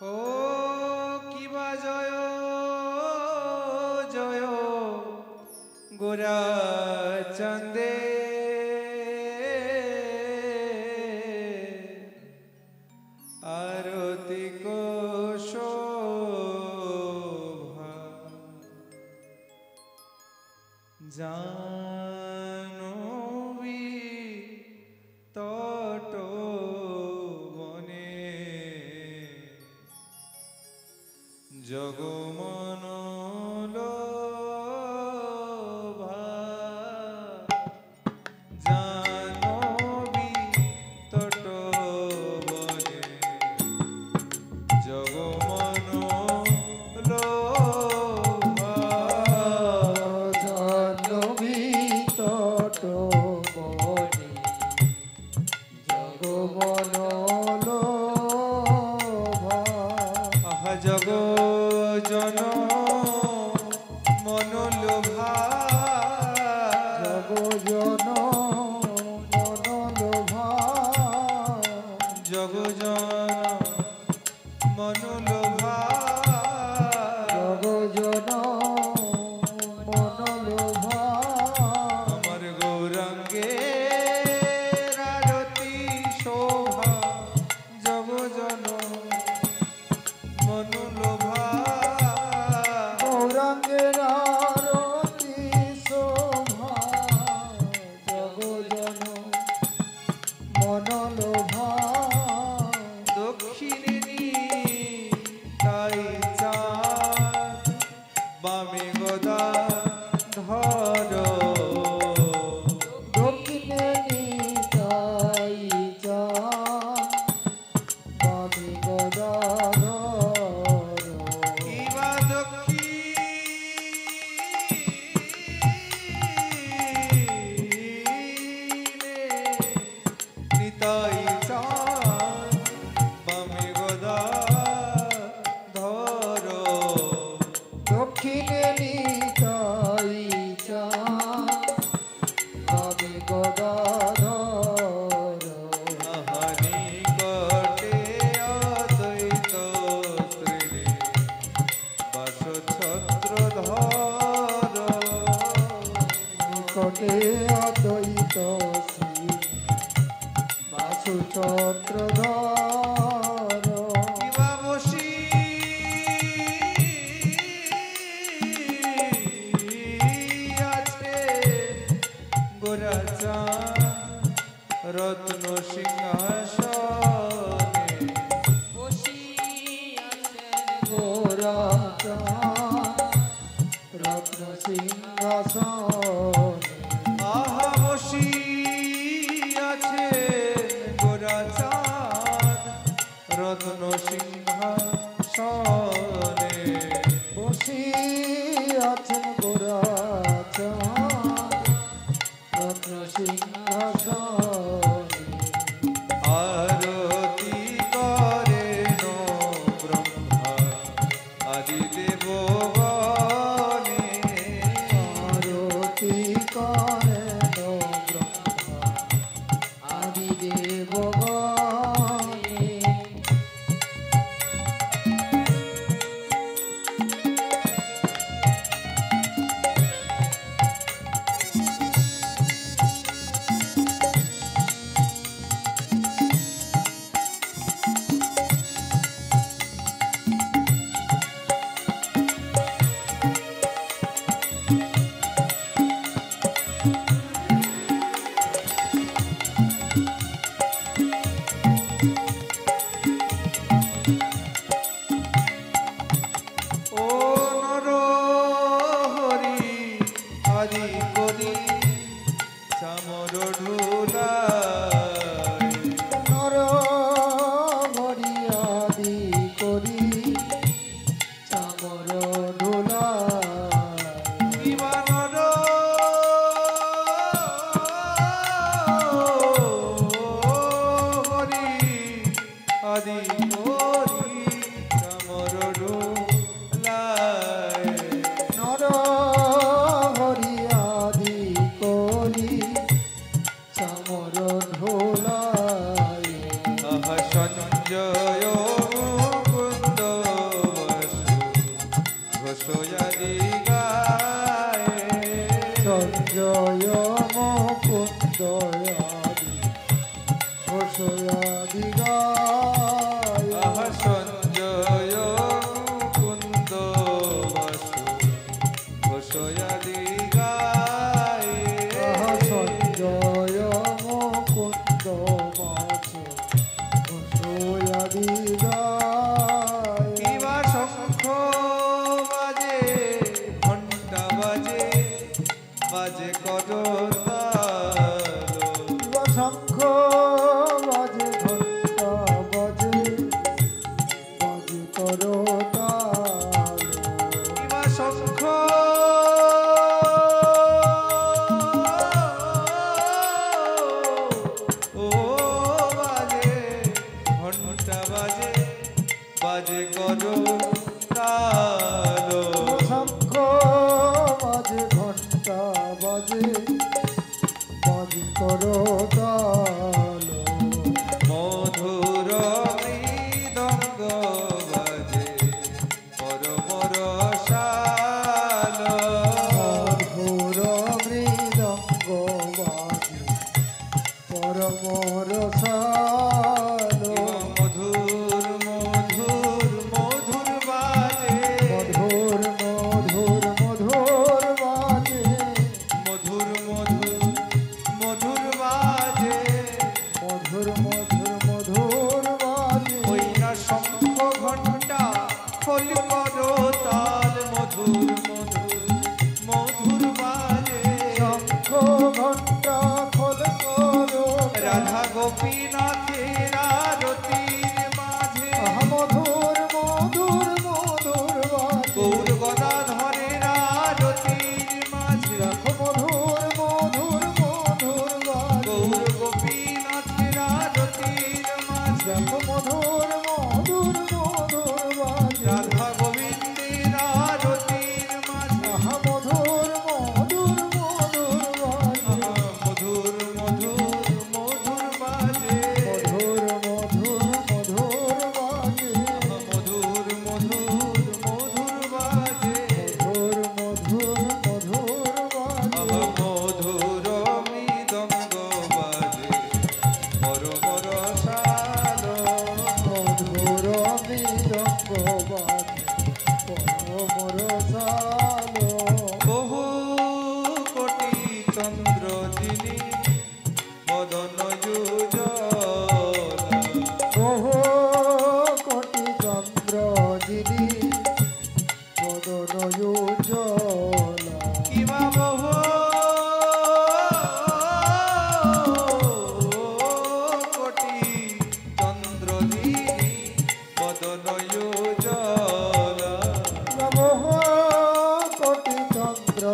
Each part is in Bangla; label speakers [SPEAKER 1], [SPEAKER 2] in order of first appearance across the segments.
[SPEAKER 1] ও কিবা জয় জয় গোরা চন্দে আরতি শোভা জানবি তট বনে জগমন লোভা জানবি তট বনে জগমন লোভা
[SPEAKER 2] জানবি তট বনে জগমন লোভা
[SPEAKER 1] আহা জগ জন মনোলোভা
[SPEAKER 2] জগজন মনোলোভা
[SPEAKER 1] জগ জন মনোলোভা
[SPEAKER 2] জগজন মনোলোভা
[SPEAKER 1] আমার গৌরাঙ্গে আরতি শোভা জগ জন মনোলোভা
[SPEAKER 2] গৌরাঙ্গের আরতি শোভা জগজন মনোলোভা
[SPEAKER 1] দক্ষিণে তাই চাঁদ বামে গদা ধর
[SPEAKER 2] দক্ষিণে নিতাই চাঁদ বামে গদাধর
[SPEAKER 1] কিবা দক্ষিণে নিতাই চাঁদ বামে গদা ধর
[SPEAKER 2] দক্ষিণে নিতাই চাঁদ বামে গদাধর
[SPEAKER 1] আহানি কটে অদ্বৈত শ্রেণী বাস ছত্র ধর
[SPEAKER 2] নিকটে অদ্বৈত শ্রী বাসুচন্দ্রধর
[SPEAKER 1] কিবা বসি আছে গোরা চাঁদ রত্ন সিংহাসনে
[SPEAKER 2] গোরা চাঁদ রত্ন সিংহাসনে
[SPEAKER 1] আহা বসি আছে গোরা চাঁদ রত্ন সিংহাসনে
[SPEAKER 2] বসি আছেন গোরা চাঁদ রত্ন সিংহাসনে
[SPEAKER 1] আরতি করেন ব্রহ্মা আদি দেবগণে
[SPEAKER 2] আরতি করেন ব্রহ্মা আদি দেবগণে
[SPEAKER 1] ও নর হরি আদি করি চামর ঢুলায়
[SPEAKER 2] নর হরি আদি করি চামর ধুলায়
[SPEAKER 1] কিবা নর হরি আদি করি চামর ঢুলায়
[SPEAKER 2] নর হরি আদি করি চামর ধুলায়
[SPEAKER 1] সঞ্জয় মুকুন্দ
[SPEAKER 2] আদি গায়
[SPEAKER 1] আহা সঞ্জয় মুকুন্দ বাসু ঘোষয়াদি গায়ে
[SPEAKER 2] আহা সঞ্জয় মুকুন্দ বাসু ঘোষয়াদি গায়
[SPEAKER 1] কিবা শঙ্খ বাজে ঘণ্টা বাজে বাজে করতাল
[SPEAKER 2] কিবা শঙ্খ বাজে ঘণ্টা বাজে বাজে করতাল
[SPEAKER 1] কিবা শঙ্খ ও বাজে ঘণ্টা বাজে বাজে করতাল
[SPEAKER 2] শঙ্খ বাজে ঘণ্টা বাজে বাজে করতাল
[SPEAKER 1] মধুর মৃদঙ্গ বাজে পরম রসাল
[SPEAKER 2] মধুর মৃদঙ্গ বাজে পরম রসাল
[SPEAKER 1] মধুর মধুর মধুর বাজে
[SPEAKER 2] মধুর মধুর মধুর বাজে
[SPEAKER 1] মধুর মধুর মধুর বাজে
[SPEAKER 2] মধুর মধুর মধুর বাজে
[SPEAKER 1] ওই না শঙ্খ ঘণ্টা খোল করতাল মধুর মধুর মধুর বাজে
[SPEAKER 2] শঙ্খ ঘণ্টা খোল করো
[SPEAKER 1] রাধা গোপীনাথের আরতির মাঝে
[SPEAKER 2] আহা মধুর মধুর মধুর বাজে
[SPEAKER 1] গৌর গদাধরের আরতির মাঝে
[SPEAKER 2] দেখো মধুর মধুর মধুর বাজে
[SPEAKER 1] গৌর গোপীনাথের আরতির মাঝে
[SPEAKER 2] দেখো মধুর মধুর মধুর বাজে
[SPEAKER 1] রাধা গোবিন্দের আরতির মাঝে
[SPEAKER 2] আহা মধুর মধুর মধুর বাজে
[SPEAKER 1] মধুর মধুর মধুর বাজে
[SPEAKER 2] মধুর মধুর মধুর বাজে
[SPEAKER 1] মধুর মধুর মধুর বাজে
[SPEAKER 2] মধুর মধুর মধুর বাজে
[SPEAKER 1] মধুর মৃদঙ্গ বাজে পরম রসাল
[SPEAKER 2] মধুর মৃদঙ্গ বাজে পরম রসাল
[SPEAKER 1] বহু কোটি চন্দ্র যিনি মদন যুজলা
[SPEAKER 2] বহু কোটি চন্দ্র যিনি বদন উজ্জ্বলা
[SPEAKER 1] কিবা বহু কোটি চন্দ্র যিনি মদন যুজলা
[SPEAKER 2] বহু কোটি চন্দ্র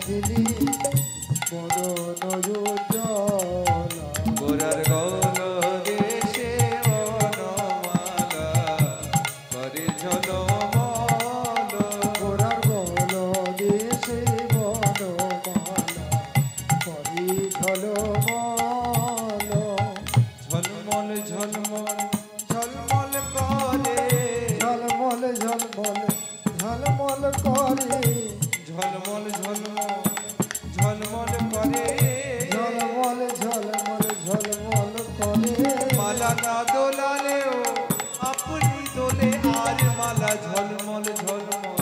[SPEAKER 2] যিনি বদন উজ্জ্বলা
[SPEAKER 1] গোরার গল দেশে বনমালা করে ঝলমল
[SPEAKER 2] গোরার গল দেশে বনমালা করি ঝলমল
[SPEAKER 1] ঝলমল ঝলমল ঝলমল করে
[SPEAKER 2] ঝলমল ঝলমল ঝলমল করে
[SPEAKER 1] ঝলমল ঝলমল ঝলমল করে
[SPEAKER 2] ঝলমল ঝলমল ঝলমল করে
[SPEAKER 1] মালা না দোলালেও আপনি দোলে আর মালা ঝলমল ঝলমল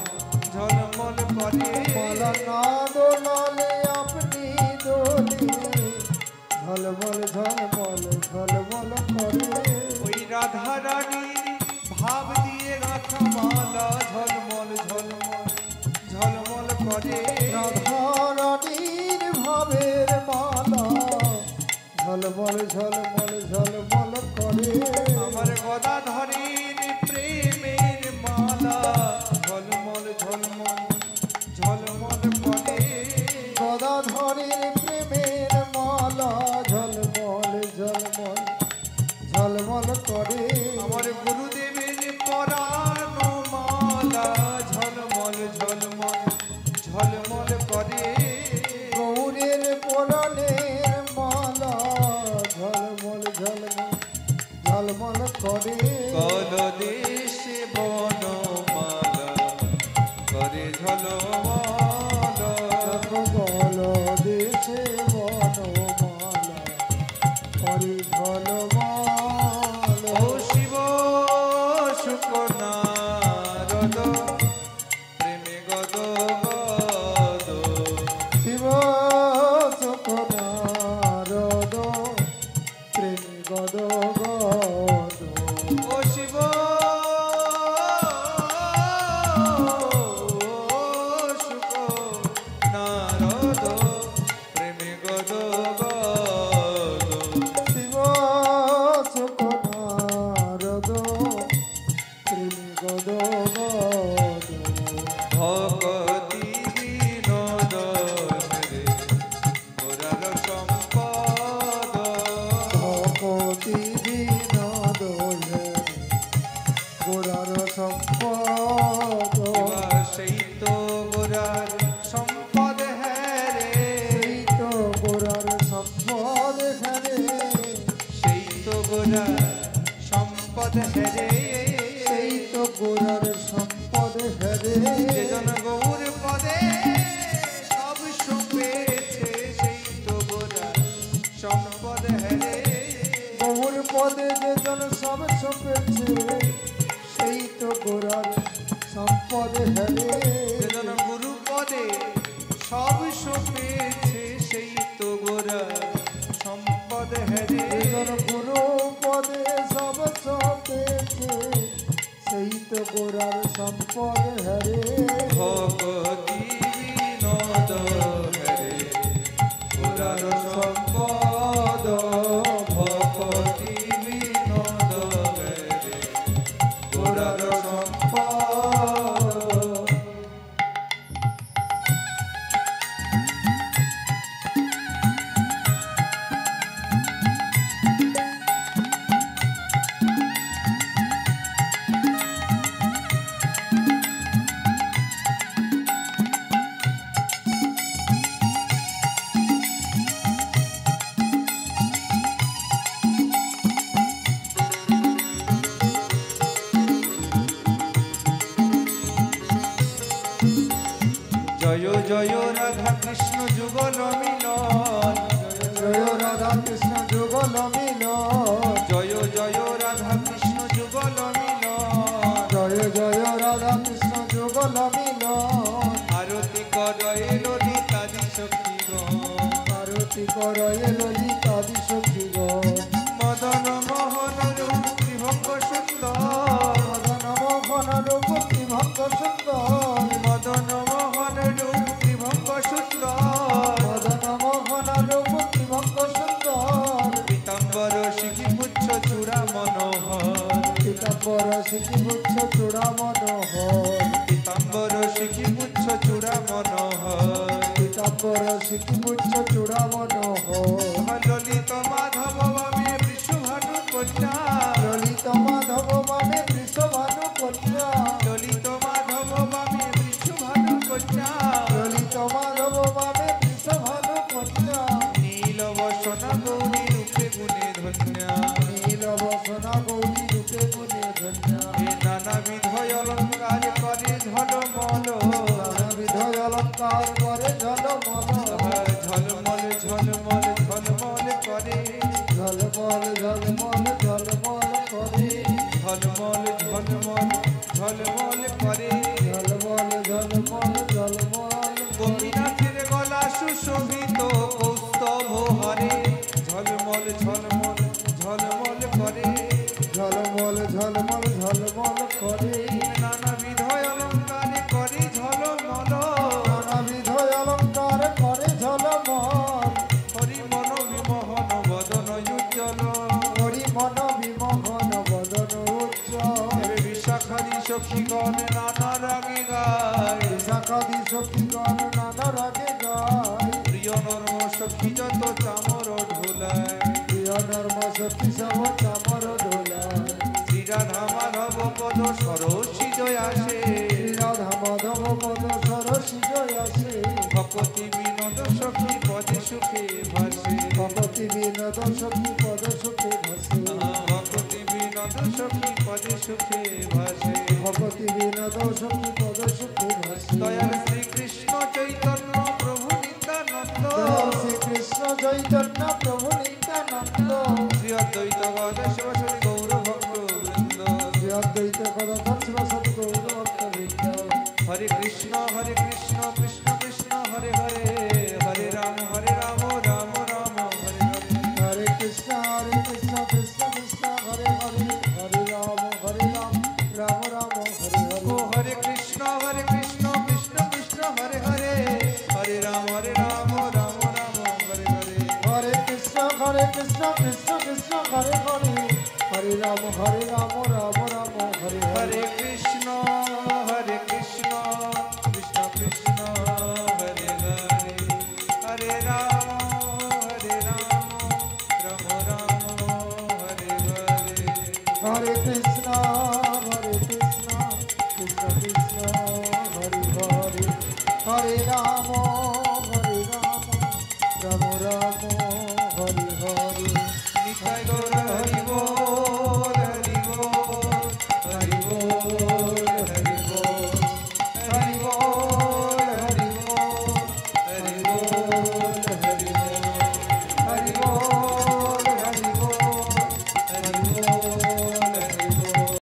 [SPEAKER 1] ঝলমল করে
[SPEAKER 2] মালা না দোলালে আপনি দোলে ঝলমল ঝলমল ঝলমল করে
[SPEAKER 1] ওই রাধা রানীর ভাব দিয়ে রাখা মালা ঝলমল ঝলমল ঝলমল করে
[SPEAKER 2] রাধা রানীর ভাবের মালা ঝলমল ঝলমল ঝলমল করে
[SPEAKER 1] আমার গদাধরের প্রেমের মালা ঝলমল ঝলমল ঝলমল করে
[SPEAKER 2] গদাধরের প্রেমের মালা ঝলমল ঝলমল ঝলমল করে
[SPEAKER 1] আমার গুরুদেবের পরানো মালা ঝলমল ঝলমল ঝলমল করে
[SPEAKER 2] গৌরের পরাণের মালা ঝলমল ঝলমল ঝলমল করে
[SPEAKER 1] কল দেশে বনমালা করে ঝলমল
[SPEAKER 2] গল দেশে বনমালা করে ঝলমল বিনোদ হে গোরার সম্পদ
[SPEAKER 1] সেই তো গোরার সম্পদ হ্যাঁ রে,
[SPEAKER 2] সেই তো গোরার সম্পদ হ্যারে
[SPEAKER 1] সেই তো গোরার সম্পদ হ্যাঁ রে,
[SPEAKER 2] সেই তো গোরার সম্পদ হ্যারে
[SPEAKER 1] যেজন গৌর পদে সব সপেছে, সেই তো গোরার সম্পদ হ্যাঁ রে,
[SPEAKER 2] গৌর পদে যেজন সব সপেছে সেই তো গোরার সম্পদ হ্যারে
[SPEAKER 1] যেজন গুরু পদে সব সপেছে, সেই তো গোরার সম্পদ হ্যাঁ রে,
[SPEAKER 2] যেজন গুরু পদে সব সপেছে সেই তো গোরার সম্পদ হ্যারে
[SPEAKER 1] ভগতি বিনোদ হ্যাঁ রে, গোরার সম্পদ ভগতি বিনোদ হ্যাঁ রে, গোরার সম্পদ। জয় জয় রাধা কৃষ্ণ যুগল মিলন,
[SPEAKER 2] জয় রাধা কৃষ্ণ যুগল মিলন
[SPEAKER 1] জয় জয় রাধা কৃষ্ণ যুগল মিলন,
[SPEAKER 2] জয় জয় রাধা কৃষ্ণ যুগল মিলন
[SPEAKER 1] আরতি করয়ে ললিতাদি সখীগণ,
[SPEAKER 2] আরতি করয়ে ললিতাদি সখীগণ
[SPEAKER 1] মদন মোহন রূপ ত্রিভঙ্গ সুন্দর,
[SPEAKER 2] মদন মোহন রূপ ত্রিভঙ্গ সুন্দর
[SPEAKER 1] মদন মোহন রূপ ত্রিভঙ্গ সুন্দর,
[SPEAKER 2] মদন মোহন রূপ ত্রিভঙ্গ সুন্দর
[SPEAKER 1] পীতাম্বর শিখি পুচ্ছ চূড়া মনোহর,
[SPEAKER 2] পীতাম্বর শিখিপুচ্ছ চূড়া মনোহর
[SPEAKER 1] পীতাম্বর শিখি পুচ্ছ চূড়া মনোহর,
[SPEAKER 2] পীতাম্বর শিখিপুচ্ছ চূড়া মনোহর
[SPEAKER 1] ললিত মাধব বামে বৃষভানু কন্যা,
[SPEAKER 2] ললিত মাধব মানে বৃষভানু কন্যা
[SPEAKER 1] ললিত মাধব বামে বৃষভানু কন্যা,
[SPEAKER 2] ললিত মাধব মানে বৃষভানু কন্যা
[SPEAKER 1] নীল বসন গৌরী রূপে গুণে ধন্যা,
[SPEAKER 2] নীল বসনা গৌরী রূপে গুণে ধন্যা
[SPEAKER 1] এ নানাবিধ অলঙ্কার করে ঝলমল,
[SPEAKER 2] নানাবিধ অলঙ্কার করে ঝলমল
[SPEAKER 1] ঝলমল ঝলমল ঝলমল করে,
[SPEAKER 2] ঝলমল ঝলমল ঝলমল করে
[SPEAKER 1] ঝলমল ঝলমল ঝলমল করে,
[SPEAKER 2] ঝলমল ঝলমল ঝলমল
[SPEAKER 1] গোপীনাথের গলা সুশোভিত কৌস্তভ হরে, ঝলমল ঝলমল ঝলমল করে,
[SPEAKER 2] ঝলমল ঝলমল ঝলমল করে
[SPEAKER 1] নানাবিধ অলঙ্কারে করে ঝলমল,
[SPEAKER 2] নানাবিধ অলঙ্কার করে ঝলমল
[SPEAKER 1] হরি মন বিমোহন বদন উজ্জ্বল,
[SPEAKER 2] হরি মন বিমোহন বদন উজ্জ্বল
[SPEAKER 1] এবে বিশাখাদি সখীগণ নানা রাগে গায়,
[SPEAKER 2] বিশাখাদি সখীগণ নানা রাগে গায়
[SPEAKER 1] প্রিয় নর্ম সখী যত চামর ঢোলায়,
[SPEAKER 2] প্রিয় নর্ম সখী সব চামর দোলায়
[SPEAKER 1] শ্রীরাধা মাধব পদ সরসী জয় আসে,
[SPEAKER 2] রাধা মাধব পদ সরসী জয় আসে
[SPEAKER 1] ভকতি বিনোদ সখী পদে সুখে ভাসে,
[SPEAKER 2] ভগতি বিনোদ সখী পদ সুখে ভাসে
[SPEAKER 1] ভকতি বিনোদ সখী পদে সুখে ভাসে,
[SPEAKER 2] ভগতি বিনোদ সখী পদ সুখে ভাসে
[SPEAKER 1] দয়াল শ্রীকৃষ্ণ চৈতন্য প্রভু নিত্যানন্দ,
[SPEAKER 2] শ্রীকৃষ্ণ চৈতন্য প্রভু নিত্যানন্দ
[SPEAKER 1] শ্রী অদ্বৈত গদাধর গৌর ভক্ত বৃন্দ,
[SPEAKER 2] শ্রী অদ্বৈত গদাধর শিবাসাদি গৌর ভক্তবৃন্দ
[SPEAKER 1] হরে কৃষ্ণ কৃষ্ণ কৃষ্ণ হরে হরে, হরে রাম রাম রাম হরে হরে,
[SPEAKER 2] হরে কৃষ্ণ কৃষ্ণ কৃষ্ণ হরে হরে হরে রাম রাম রাম হরে
[SPEAKER 1] ও
[SPEAKER 2] হরে
[SPEAKER 1] হরে কৃষ্ণ কৃষ্ণ কৃষ্ণ হরে হরে, হরে রাম রাম রাম হরে হরে,
[SPEAKER 2] হরে কৃষ্ণ কৃষ্ণ কৃষ্ণ হরে হরে হরে রাম রাম রাম হরে হরে
[SPEAKER 1] হরে কৃষ্ণ কৃষ্ণ কৃষ্ণ হরে হরে, হরে রাম রাম রাম হরে হরে।
[SPEAKER 2] Hare Krishna